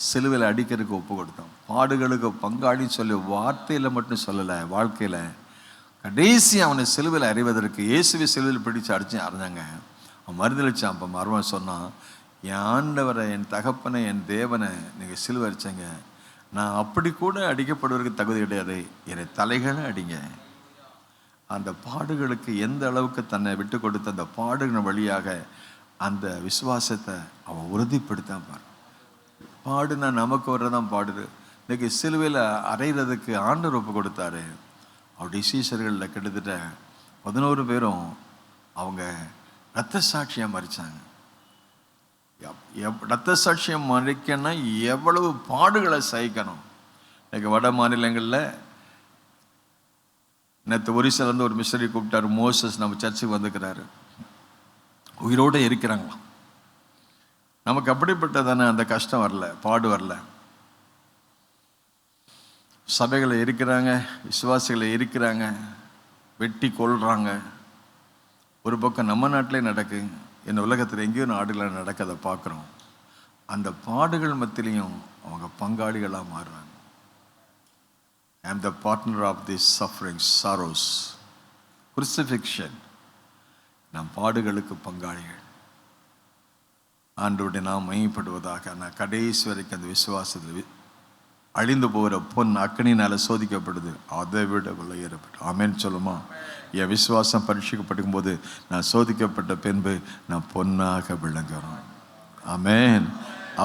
சிலுவையில் அடிக்கிறதுக்கு ஒப்பு கொடுத்தான். பாடுகளுக்கு பங்காளின்னு சொல்லி வார்த்தையில் மட்டும் சொல்லலை, வாழ்க்கையில் கடைசி அவனை சிலுவையில் அறிவதற்கு இயேசுவை சிலுவையில் பிடிச்சு அறிஞ்சாங்க. அவன் மறுதளிச்சான். அப்போ மருமன் சொன்னான், என் ஆண்டவரை, என் தகப்பனை, என் தேவனை நீங்கள் சிலுவை அடிச்சங்க, நான் அப்படி கூட அடிக்கப்படுவதற்கு தகுதி கிடையாது, என்னை தலைகளை அடிங்க. அந்த பாடுகளுக்கு எந்த அளவுக்கு தன்னை விட்டு கொடுத்த அந்த பாடுகள் வழியாக அந்த விசுவாசத்தை அவன் உறுதிப்படுத்தான் பாரு. பாடுனா நமக்கு வர்றதான் பாடுது. இன்னைக்கு சிலுவையில் அறையிறதுக்கு ஆண்டவர் ஒப்பு கொடுத்தாரு. அவருடைய சீஷர்களில் கிட்டத்தட்ட 11 பேரும் அவங்க இரத்த சாட்சியாக மறிச்சாங்க. இரத்த சாட்சியம் மறிக்கணும்னா எவ்வளவு பாடுகளை சகிக்கணும். இன்னைக்கு வட மாநிலங்களில் நேற்று ஒரிசாலேருந்து ஒரு மிஷனரி கூப்பிட்டார், மோசஸ், நம்ம சர்ச்சுக்கு வந்துக்கிறாரு, உயிரோடு இருக்கிறாங்களாம். நமக்கு அப்படிப்பட்டதானே அந்த கஷ்டம் வரல, பாடு வரல. சபைகளை இருக்கிறாங்க, விசுவாசிகளை இருக்கிறாங்க, வெட்டி கொள்றாங்க. ஒரு பக்கம் நம்ம நாட்டிலே நடக்கு, இந்த உலகத்தில் எங்கேயோ நாடுகளில் நடக்க அதை பார்க்குறோம். அந்த பாடுகள் மத்தியிலையும் அவங்க பங்காளிகளாக மாறுறாங்க. I am the partner of these sufferings, sorrows, crucifixion. நம் பாடுகளுக்கு பங்காளிகள். ஆண்டவருடைய நாம் மையப்படுவதாக. நான் கடைசி வரைக்கும் அந்த விசுவாசத்தில் அழிந்து போகிற பொன் அக்கனினால சோதிக்கப்படுது, அதை விட விலையேறப்பட்டு. ஆமேன் சொல்லுமா. என் விசுவாசம் பரீட்சிக்கப்படும் போது நான் சோதிக்கப்பட்ட பின்பு நான் பொன்னாக விளங்குறோம். ஆமேன்.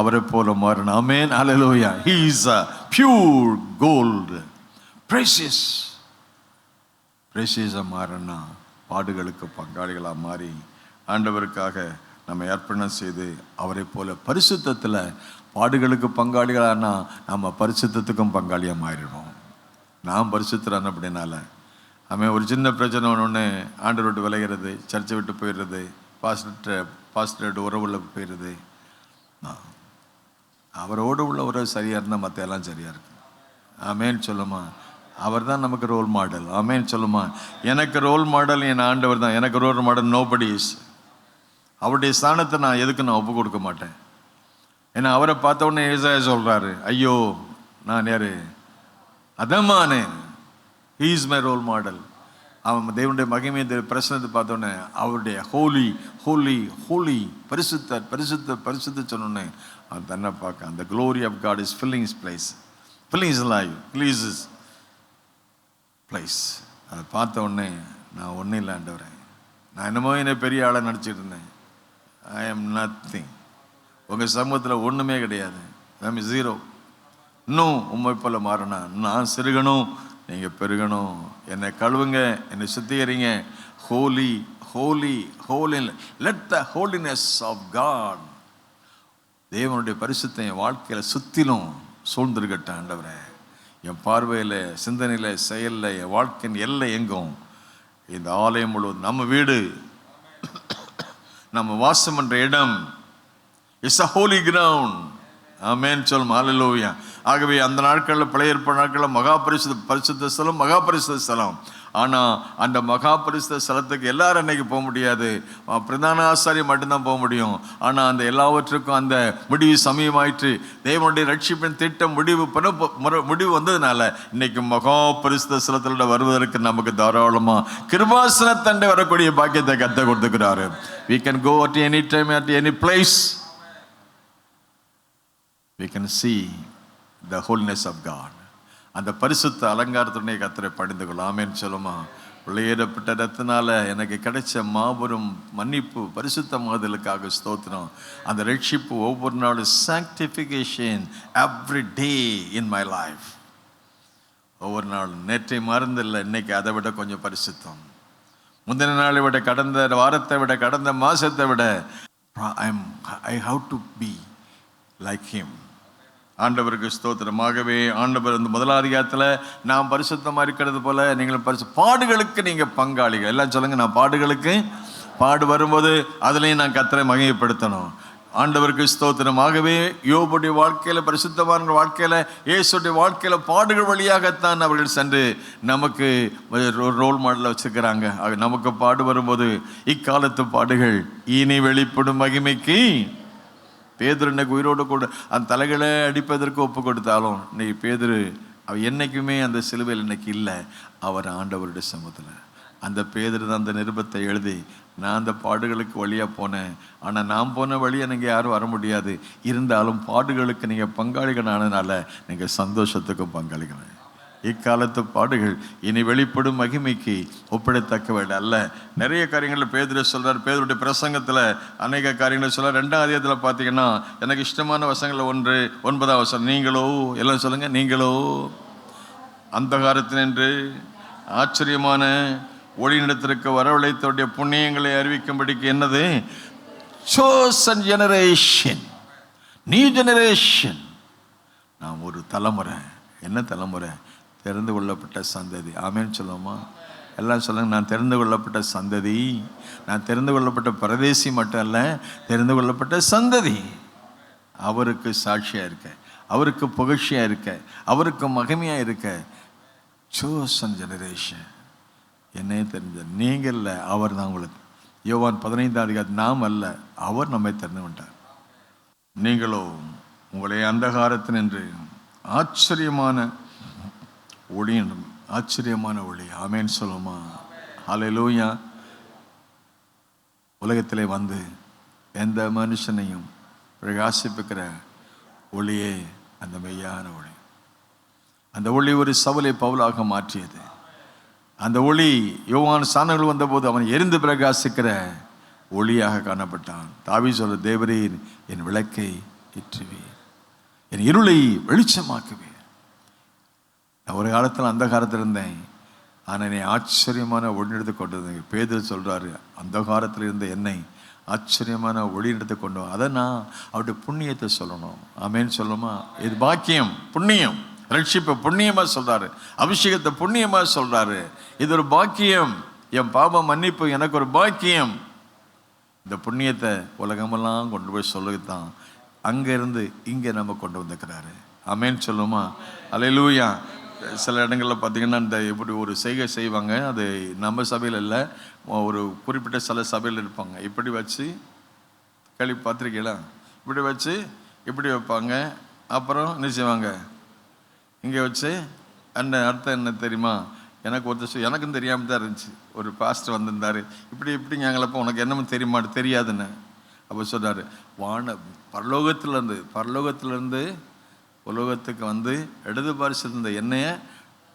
அவரை போல மாறணும். ஆமேன். ஹல்லேலூயா. He is a pure gold, precious. precious-ஆ மாறனா பாடுகளுக்கு பங்காளிகளாக மாறி ஆண்டவருக்காக நம்ம அர்ப்பணம் செய்து அவரை போல பரிசுத்தத்தில் பாடுகளுக்கு பங்காளிகளானா நம்ம பரிசுத்தத்துக்கும் பங்காளியாக மாறிடுவோம். நாம் பரிசுத்தரான அப்படின்னால அவன் ஒரு சின்ன பிரச்சனை ஒன்று ஆண்டவர் விட்டு விளைகிறது, சர்ச்சை விட்டு போயிடுறது, பாஸ்டர் உறவுள்ள போயிடுறது. அவரோடு உள்ள உறவு சரியாக இருந்தால் மற்ற எல்லாம் சரியாக இருக்கு. ஆமேன்னு சொல்லுமா. அவர் தான் நமக்கு ரோல் மாடல். ஆமேன்னு சொல்லுமா. எனக்கு ரோல் மாடல் என் ஆண்டவர் தான். எனக்கு ரோல் மாடல் நோபடி இஸ். அவருடைய ஸ்தானத்தை நான் எதுக்கு நான் ஒப்பு கொடுக்க மாட்டேன். ஏன்னா அவரை பார்த்த உடனே ஏசாயா சொல்றாரு, ஐயோ நான் யாரு, அதமானேன். He is my role model. அவன் தேவனுடைய மகிமையை பிரசனத்தை பார்த்தோன்னே அவருடைய ஹோலி ஹோலி ஹோலி பரிசுத்த பரிசுத்த பரிசுத்த சொன்னோன்னே அவன் தன்னை பார்க்க அந்த glory of God is filling is place, filling is life, please is place. அதை பார்த்த உடனே நான் ஒன்றும் இல்லை ஆண்டவரே, நான் என்னமோ என்னை பெரிய ஆளை நடிச்சிட்டு இருந்தேன். I am nothing. உங்கள் சமூகத்தில் ஒன்றுமே கிடையாது. I am zero. இன்னும் உண்மை போல மாறினா நான் சிறுகணும், நீங்கள் பெருகணும். என்னை கழுவுங்க, என்னை சுத்திகரிங்க. Holy holy holy. Let the holiness of God, தேவனுடைய பரிசுத்தம் என் வாழ்க்கையில் சுற்றிலும் சூழ்ந்திருக்கட்டும் ஆண்டவரே. என் பார்வையில், சிந்தனையில், செயலில், என் வாழ்க்கையின் எல்லை எங்கும் இந்த ஆலயம் முழுவதும் நம்ம வீடு, நம்ம வாசம் என்ற இடம் இஸ் a holy ground. ஆமென் சொல்லும். ஹல்லேலூயா. ஆகவே அந்த நாட்களில் பழைய ஏற்பாடு நாட்களில் பரிசுத்த ஸ்தலம், மகா பரிசுத்த ஸ்தலம். ஆனால் அந்த மகா பரிசுத்த ஸ்தலத்துக்கு எல்லாரும் அன்னைக்கு போக முடியாது. பிரதான ஆசாரியம் மட்டும்தான் போக முடியும். ஆனால் அந்த எல்லாவற்றுக்கும் அந்த முடிவு சமயமாயிற்று. தேவனுடைய ரட்சிப்பின் திட்டம் முடிவு வந்ததுனால இன்னைக்கு மகா பரிசுத்த ஸ்தலத்தோட வருவதற்கு நமக்கு தாராளமாக கிருபாசனத்தண்டை வரக்கூடிய பாக்கியத்தை கற்றுக் கொடுத்துக்கிறாரு. We can go at any time, at any place. We can see the holiness of God. அந்த பரிசுத்த அலங்காரத்துடைய கர்த்தரை பணிந்து கொள்ள. ஆமென் சொல்லுமா. வெளியேறப்பட்ட ரத்தினால எனக்கு கிடைச்ச மாபெரும் மன்னிப்பு, பரிசுத்தமாதலுக்காக ஸ்தோத்திரம். அந்த ரட்சிப்பு ஒவ்வொரு நாளும் sanctification every day in my life. ஒவ்வொரு நாளும் நேற்றை மறந்தில்லை, இன்னைக்கு அதை விட கொஞ்சம் பரிசுத்தம். முந்தின நாளை விட, கடந்த வாரத்தை விட, கடந்த மாசத்தை விட I have to be like him. ஆண்டவருக்கு ஸ்தோத்திரமாகவே ஆண்டவர் இந்த முதல் அதிகாரத்தில் நாம் பரிசுத்தமாக இருக்கிறது போல நீங்கள் பாடுகளுக்கு நீங்கள் பங்காளிகள். எல்லாம் சொல்லுங்க, நான் பாடுகளுக்கு பாடு வரும்போது அதுலேயும் நான் கர்த்தரை மகிமைப்படுத்தணும். ஆண்டவருக்கு ஸ்தோத்திரமாகவே யோபுடைய வாழ்க்கையில், பரிசுத்தமான வாழ்க்கையில், இயேசுடைய வாழ்க்கையில் பாடுகள் வழியாகத்தான் அவர்கள் சென்று நமக்கு ஒரு ரோல் மாடலில் வச்சுக்கிறாங்க. நமக்கு பாடு வரும்போது இக்காலத்து பாடுகள் இனி வெளிப்படும் மகிமைக்கு பேதுரு இன்னைக்கு உயிரோடு கூட அந்த தலைகளை அடிப்பதற்கு ஒப்பு கொடுத்தாலும் இன்னைக்கு பேதுரு அவர் என்றைக்குமே அந்த சிலுவையில் இன்னைக்கு இல்லை. அவர் ஆண்டவருடைய சமூகத்தில் அந்த பேதுரு தான் அந்த நிருபத்தை எழுதி, நான் அந்த பாடுகளுக்கு வழியாக போனேன், ஆனால் நான் போன வழியை நீங்கள் யாரும் வர முடியாது, இருந்தாலும் பாடுகளுக்கு நீங்கள் பங்காளிகள் ஆனதுனால நீங்கள் சந்தோஷத்துக்கும் பங்காளிகள். இக்காலத்து பாடுகள் இனி வெளிப்படும் மகிமைக்கு ஒப்பிடத்தக்கவர்கள் அல்ல. நிறைய காரியங்களில் பேதுரு சொல்கிறார். பேதுருடைய பிரசங்கத்தில் அநேக காரியங்களை சொல்கிறார். 2ஆம் அதிகாரத்தில் பார்த்தீங்கன்னா எனக்கு இஷ்டமான வசனங்களில் 9ஆம் வசனம், நீங்களோ, எல்லாம் சொல்லுங்கள், நீங்களோ அந்தகாரத்தினின்று ஆச்சரியமான ஒளிநிடத்திற்கு வரவழைத்தோடைய புண்ணியங்களை அறிவிக்கும்படிக்கு என்னது? chosen generation, new generation. நாம் ஒரு தலைமுறை. என்ன தலைமுறை? தெரிந்து கொள்ளப்பட்ட சந்ததி. ஆமென் சொல்லுமா. எல்லாம் சொல்லுங்க, நான் தெரிந்து கொள்ளப்பட்ட சந்ததி. நான் தெரிந்து கொள்ளப்பட்ட பரதேசி மட்டும் அல்ல, தெரிந்து கொள்ளப்பட்ட சந்ததி. அவருக்கு சாட்சியாக இருக்க, அவருக்கு புகழ்ச்சியாக இருக்க, அவருக்கு மகிமையாக இருக்க. chosen generation. என்னையே தெரிஞ்ச நீங்கள் இல்லை, அவர் தான் உங்களுக்கு. யோவான் 15ஆம் அதிகாரம், நாம் அல்ல, அவர் நம்மை தெரிந்து கொண்டார். நீங்களோ உங்களை அந்தகாரத்தினின்று ஆச்சரியமான ஒளி, ஆச்சரியமான ஒளி. ஆமென் சொல்லுமா. ஹல்லேலூயா. உலகத்திலே வந்து எந்த மனுஷனையும் பிரகாசிப்பிக்கிற ஒளியே அந்த மெய்யான ஒளி. அந்த ஒளி ஒரு சவுலை பவுலாக மாற்றியது. அந்த ஒளி யோவான் சாணங்கள் வந்தபோது அவன் எரிந்து பிரகாசிக்கிற ஒளியாக காணப்பட்டான். தாவீது சொல்ற, தேவரீர் என் விளக்கை ஏற்றுவீர், என் இருளை வெளிச்சமாக்குவீர். நான் ஒரு காலத்தில் அந்த காலத்தில் இருந்தேன், ஆனால் என்னை ஆச்சரியமான ஒளி எடுத்து கொண்டு வந்தேன். பேதுரு சொல்கிறாரு, அந்த காலத்தில் இருந்த என்னை ஆச்சரியமான ஒளி எடுத்து கொண்டு வா. அதை நான் அவருடைய புண்ணியத்தை சொல்லணும். ஆமேன்னு சொல்லுமா. இது பாக்கியம், புண்ணியம். ரட்சிப்பை புண்ணியமாக சொல்கிறாரு, அபிஷேகத்தை புண்ணியமாக சொல்கிறாரு. இது ஒரு பாக்கியம். என் பாவ மன்னிப்பு எனக்கு ஒரு பாக்கியம். இந்த புண்ணியத்தை உலகமெல்லாம் கொண்டு போய் சொல்லித்தான் அங்கேருந்து இங்கே நம்ம கொண்டு வந்துக்கிறாரு. ஆமேன்னு சொல்லுமா. அல்லேலூயா. சில இடங்களில் பார்த்திங்கன்னா இந்த இப்படி ஒரு செய்கை செய்வாங்க. அது நம்ம சபையில் இல்லை, ஒரு குறிப்பிட்ட சில சபையில் இருப்பாங்க. இப்படி வச்சு கேள்வி பார்த்துருக்கீங்களா? இப்படி வச்சு இப்படி வைப்பாங்க. அப்புறம் என்ன செய்வாங்க, இங்கே வச்சு அந்த அர்த்தம் என்ன தெரியுமா? எனக்கு ஒருத்தர் எனக்கும் தெரியாமல் தான் இருந்துச்சு. ஒரு பாஸ்டர் வந்திருந்தார், இப்படி இப்படி ஞாங்களப்போ உனக்கு என்னமோ தெரியுமா? தெரியாதுன்னு. அப்போ சொல்கிறார், பரலோகத்திலேருந்து உலகத்துக்கு வந்து இடது பார்சல் இருந்த எண்ணெயை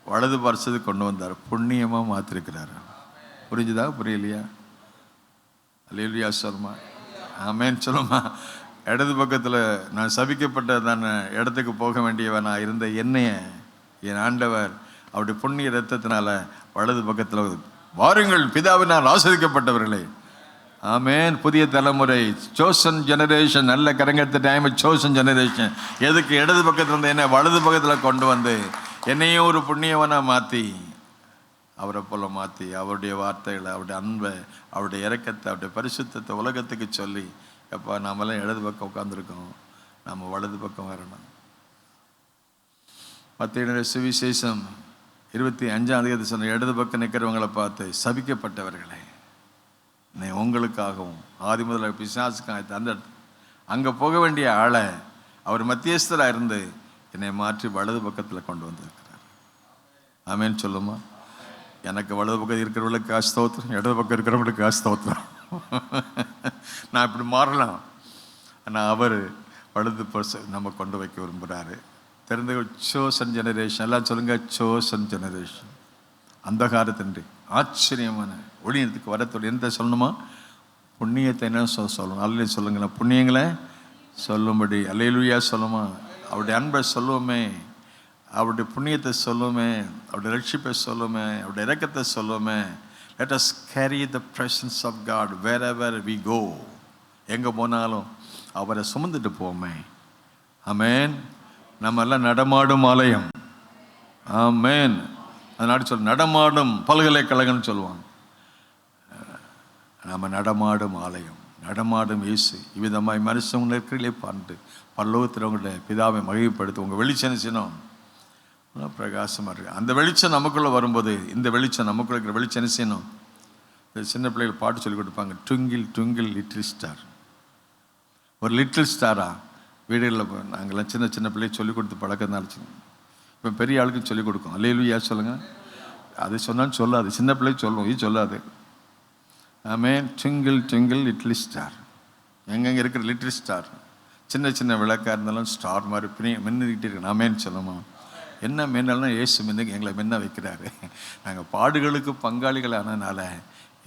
வலது பார்சலுக்கு கொண்டு வந்தார். புண்ணியமாக மாற்றிருக்கிறாரு. புரிஞ்சுதா? புரியலையா? அல்லேலூயா சொல்லுமா. ஆமேன்னு சொல்லுமா. இடது பக்கத்தில் நான் சபிக்கப்பட்டதான இடத்துக்கு போக வேண்டியவன் நான் இருந்த எண்ணெயை என் ஆண்டவர் அவருடைய புண்ணிய ரத்தத்தினால வலது பக்கத்தில், வாருங்கள் பிதாவினால் ஆஸ்வதிக்கப்பட்டவர்களே. ஆமேன். புதிய தலைமுறை, சோசன் ஜெனரேஷன். நல்ல கரங்கத்த டைம். Chosen generation. எதுக்கு? இடது பக்கத்தில் இருந்து என்ன வலது பக்கத்தில் கொண்டு வந்து என்னையும் ஒரு புண்ணியவனாக மாற்றி, அவரை போல மாற்றி அவருடைய வார்த்தைகளை, அவருடைய அன்பை, அவருடைய இரக்கத்தை, அவருடைய பரிசுத்தத்தை உலகத்துக்கு சொல்லி, எப்போ நாமெல்லாம் இடது பக்கம் உட்காந்துருக்கோம், நம்ம வலது பக்கம் வரணும். மத்தேயு சுவிசேஷம் 25 சொன்ன, இடது பக்கம் நிற்கிறவங்களை பார்த்து, சபிக்கப்பட்டவர்களே உங்களுக்காகவும் ஆதி முதல பிசாசுக்காக அந்த அங்கே போக வேண்டிய ஆளை அவர் மத்தியஸ்தராக இருந்து என்னை மாற்றி வலது பக்கத்தில் கொண்டு வந்திருக்கிறார். ஆமேன்னு சொல்லுமா? எனக்கு வலது பக்கம் இருக்கிறவங்களுக்கு காசு தோத்துறோம், இடது பக்கம் இருக்கிறவங்களுக்கு காசு தோத்துறோம். நான் இப்படி மாறலாம், ஆனால் அவர் வலது நம்ம கொண்டு வைக்க விரும்புகிறாரு. தெரிந்த சோசன் ஜெனரேஷன், எல்லாம் சொல்லுங்க, சோசன் ஜெனரேஷன். அந்த காலத்தின்றி ஆச்சரியமான ஒளியத்துக்கு வரத்தோடு எந்த சொல்லணுமா? புண்ணியத்தை என்ன சொல்லணும்? அல்ல சொல்லுங்களேன், புண்ணியங்களை சொல்லும்படி அல்லேலூயா சொல்லுமா? அவருடைய அன்பை சொல்லுவோமே, அவருடைய புண்ணியத்தை சொல்லுவோமே, அவருடைய ரட்சிப்பை சொல்லுவோமே, அவருடைய இரக்கத்தை சொல்லுவோமே. Let us carry the presence of God wherever we go. எங்கே போனாலும் அவரை சுமந்துட்டு போவோமே. ஆமேன். நம்ம எல்லாம் நடமாடும் ஆலயம். ஆமேன். அதனால நடமாடும் பல்கலைக்கழகம்னு சொல்லுவாங்க. நம்ம நடமாடும் ஆலயம், நடமாடும் இயேசு. இவ்விதமாய் மனுஷன் இருக்கிறீங்களே பாண்டு பரலோகத்தில் உங்களுடைய பிதாவை மகிழ்ப்படுத்த உங்கள் வெளிச்சம் சின்னம் பிரகாசமாக இருக்கு. அந்த வெளிச்சம் நமக்குள்ளே வரும்போது, இந்த வெளிச்சம் நமக்குள்ள இருக்கிற வெளிச்சம் செய்யணும். சின்ன பிள்ளைகள் பாட்டு சொல்லி கொடுப்பாங்க, ட்விங்கிள் ட்விங்கிள் லிட்டில் ஸ்டார். ஒரு லிட்டில் ஸ்டாரா வீடுகளில் நாங்கள்லாம் சின்ன சின்ன பிள்ளையை சொல்லிக் கொடுத்து பழக்கம் தான். இப்போ பெரிய ஆளுக்கு சொல்லிக் கொடுக்கும். அல்லேலூயா சொல்லுங்கள். அது சொன்னாலும் சொல்லாது, சின்ன பிள்ளை சொல்லுவோம், இது சொல்லாது. ஆமேன். Twinkle twinkle little star. எங்கெங்கே இருக்கிற லிட்டில் ஸ்டார், சின்ன சின்ன விளக்காக இருந்தாலும் ஸ்டார் மாதிரி மின்னிக்கிட்டே இருக்கணும். ஆமேன்னு சொல்லுமா? என்ன மின்னல்னா இயேசு மின்னு எங்களை மின்ன வைக்கிறாரு. நாங்கள் பாடுகளுக்கு பங்காளிகள் ஆனதுனால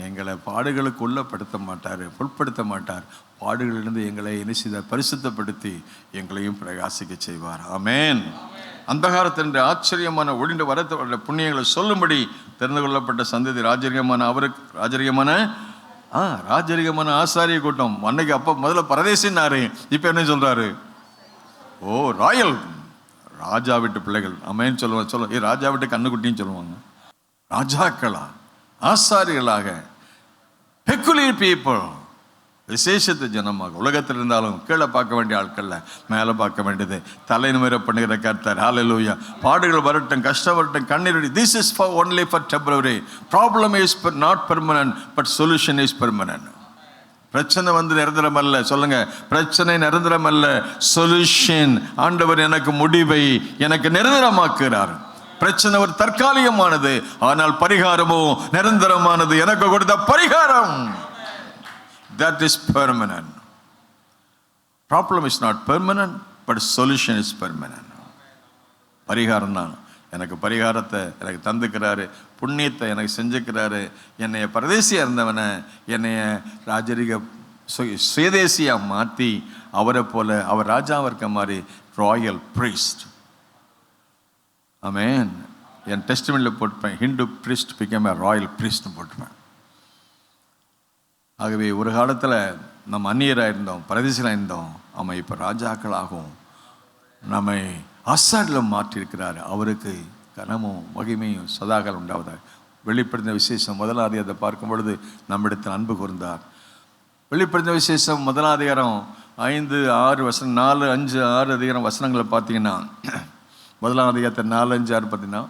எங்களை பாடுகளுக்கு உள்ளப்படுத்த மாட்டார், புட்படுத்த மாட்டார். பாடுகளிலிருந்து எங்களை என்ன செய்தார்? பரிசுத்தப்படுத்தி எங்களையும் பிரகாசிக்க செய்வார். ஆமேன். அந்தகாரத்தின் ஆச்சரியமான ஒளிந்து வரத்த புண்ணியங்களை சொல்லும்படி தெரிந்து கொள்ளப்பட்ட சந்ததி ராஜரிகமான ராஜரிகமான ஆசாரிய கூட்டம். அன்னைக்கு அப்போ முதல்ல பரதேசின்னாரு, இப்போ என்ன சொல்றாரு? ஓ, ராயல், ராஜா வீட்டு பிள்ளைகள். ஆமேன்னு சொல்லுவாங்க. ராஜா வீட்டு கண்ணுக்குட்டின்னு சொல்லுவாங்க. ராஜாக்களா, ஆசாரிகளாக, பெக்குலியர் பீப்புள், விசேஷத்து ஜனமாக. உலகத்தில் இருந்தாலும் கீழே பார்க்க வேண்டிய ஆட்கள்ல மேலே பார்க்க வேண்டியது தலைநிமிர பண்ணுகிற கர்த்தர். ஹல்லேலூயா. பாடுகள் வரட்டும், கஷ்டம் வரட்டும், கண்ணீர். This is for only for temporary. Problem is not permanent, but solution is permanent. பிரச்சனை வந்து நிரந்தரம் அல்ல. சொல்லுங்க, பிரச்சனை நிரந்தரம் அல்ல, சொல்யூஷன். ஆண்டவர் எனக்கு முடிவை எனக்கு நிரந்தரமாக்குகிறார். பிரச்சனை ஒரு தற்காலிகமானது, ஆனால் பரிகாரமோ நிரந்தரமானது. எனக்கு கொடுத்த பரிகாரம், that is permanent. Problem is not permanent, but solution is permanent. பரிகாரம் தான். எனக்கு பரிகாரத்தை எனக்கு தந்துக்கிறாரு, புண்ணியத்தை எனக்கு செஞ்சுக்கிறாரு. என்னைய பரதேசியாக இருந்தவனை என்னைய ராஜரிக சுயதேசியாக மாற்றி அவரை போல, அவர் ராஜாவாக இருக்க மாதிரி ராயல் பிரீஸ்ட். ஆமேன். என் டெஸ்டிமெண்ட்டில் போட்டுப்பேன், Hindu priest become a royal பிரீஸ்ட்னு போட்டுப்பேன். ஆகவே ஒரு காலத்தில் நம்ம அந்நியராக இருந்தோம், பரதேசிகளாக இருந்தோம். நம்ம இப்போ ராஜாக்களாகவும் நம்மை ஆசாரில் மாற்றியிருக்கிறார். அவருக்கு கனமும் மகிமையும் சதாகாலம் உண்டாவதாக. வெளிப்படுத்தின விசேஷம் 1 அதிகாரத்தை பார்க்கும் பொழுது நம்மிடத்தில் அன்பு கூர்ந்தார். வெளிப்படுத்தின விசேஷம் 1 அதிகாரம் 5, 6 வசனம், 4, 5, 6 அதிகாரம் வசனங்களை பார்த்தீங்கன்னா, 1 அதிகாரத்தை 4, 5, 6 பார்த்தீங்கன்னா,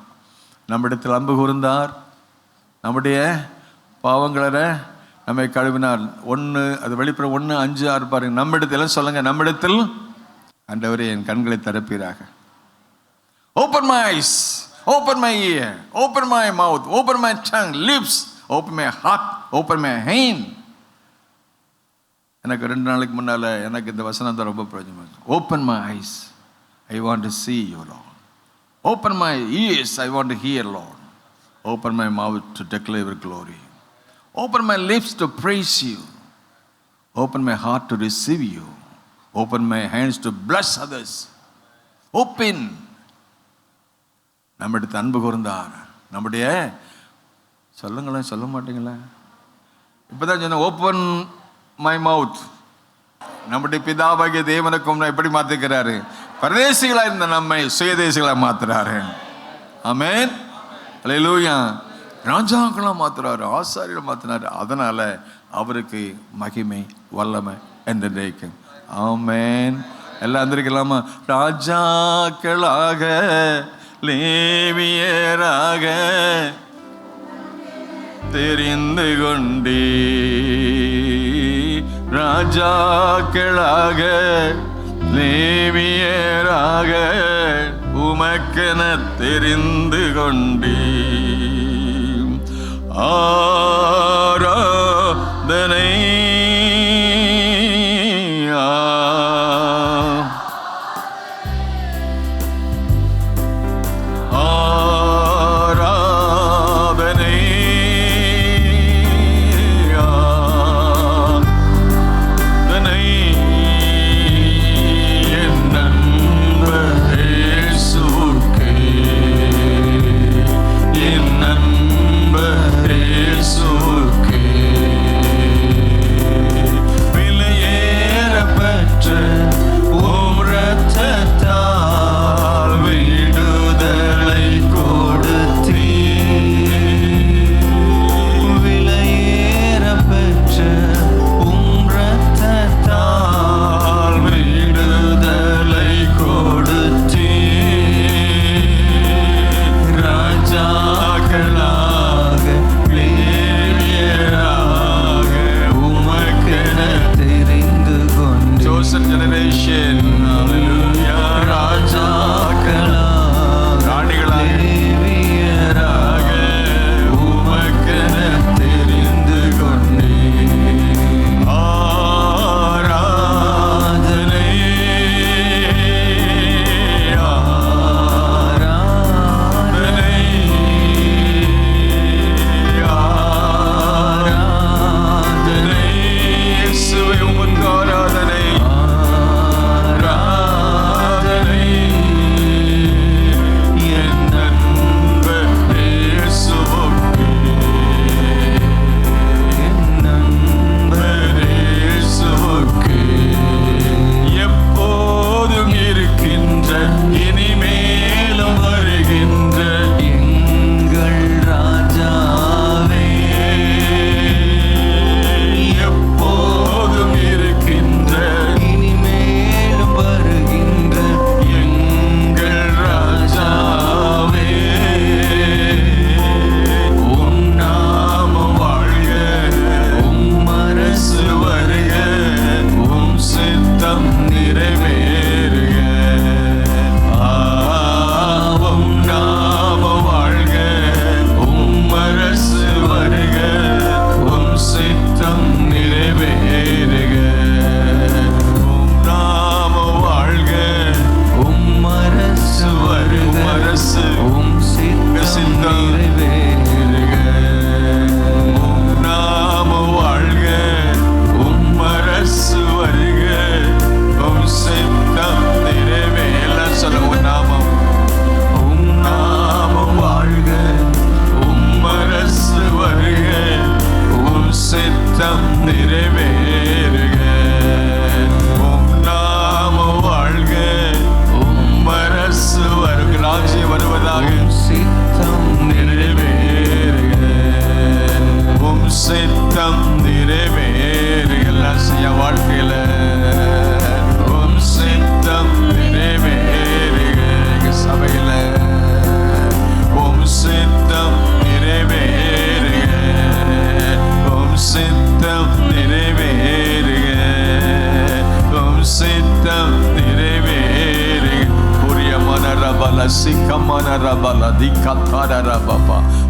நம்மிடத்தில் அன்பு கூர்ந்தார், நம்முடைய பாவங்களை நம்மை கழுவினார். 1 அது வெளிப்பட 1, 5, 6 பாருங்க. நம்மிடத்தில் சொல்லுங்க, நம்மிடத்தில் ஆண்டவரே என் கண்களை திறப்பீராக. Open my eyes, open my ear, open my mouth, open my tongue, lips, open my heart, open my hand. எனக்கு 2 நாளைக்கு முன்னால் எனக்கு இந்த வசனம் தான் ரொம்ப பிரயோஜனம். Open my eyes, I want to see you, Lord. Open my ears, I want to hear, Lord. Open my mouth to declare your glory. Open my lips to praise you. Open my heart to receive you. Open my hands to bless others. Open. நம்மிடத்து அன்பு கூர்ந்தார். நம்முடைய சொல்லுங்களேன், சொல்ல மாட்டீங்களா? இப்போதான் சொன்ன open my mouth. நம்முடைய பிதாவாகிய தேவனுக்கும் எப்படி மாற்றுக்கிறாரு? பரதேசிகளாக இருந்த நம்மை சுயதேசிகளாக மாற்றுறாரு. ஆமென். அல்லேலூயா. ராஜாக்களாக மாத்துறாரு, ஆசாரிகளை மாத்தினாரு. அதனால அவருக்கு மகிமை வல்லமை என்றைக்கு. ஆமென். எல்லாம் எந்திரிக்கலாமா? ராஜாக்களாக லேவியராக தெரிந்து கொண்டே, ராஜாக்களாக லேவியராக உமக்கென தெரிந்து கொண்டே, ஆராதனை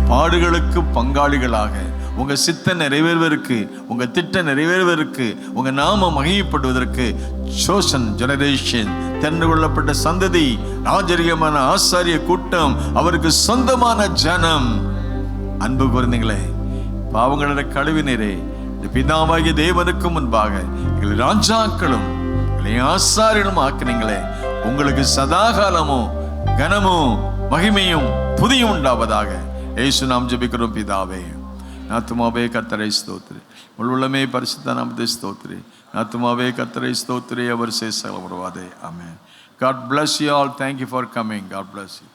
பாடுகளுக்கு பங்காளிகளாக உங்க சித்த நிறைவேறுவதற்கு, உங்க திட்டம் நிறைவேறுவதற்கு, உங்க நாம மகிமைப்படுவதற்கு chosen generation, தெரிந்து கொள்ளப்பட்ட சந்ததி, ராஜரிகமான ஆசாரிய கூட்டம், அவருக்கு சொந்தமான ஜனம். அன்பு குழந்தைகளே, பாவங்களோட கழுவினரே, பிதாவாகிய தேவனுக்கு முன்பாக எங்களை ராஜாக்களும் எங்களை ஆசாரியனும் ஆக்கினீங்களே, உங்களுக்கு சதாகாலமும் கனமும் மகிமையும் புதியும் உண்டாவதாக. இயேசு நாம் ஜெபிக்கிறோம் பிதாவே. ஆத்துமாவே கர்த்தரை ஸ்தோத்திரி, உள்ளமே பரிசுத்த நாமத்தை ஸ்தோத்திரி. ஆத்துமாவே கர்த்தரை ஸ்தோத்திரி, அவர் சேசல வருவாதே. ஆமென். God bless you all. Thank you for coming. God bless you.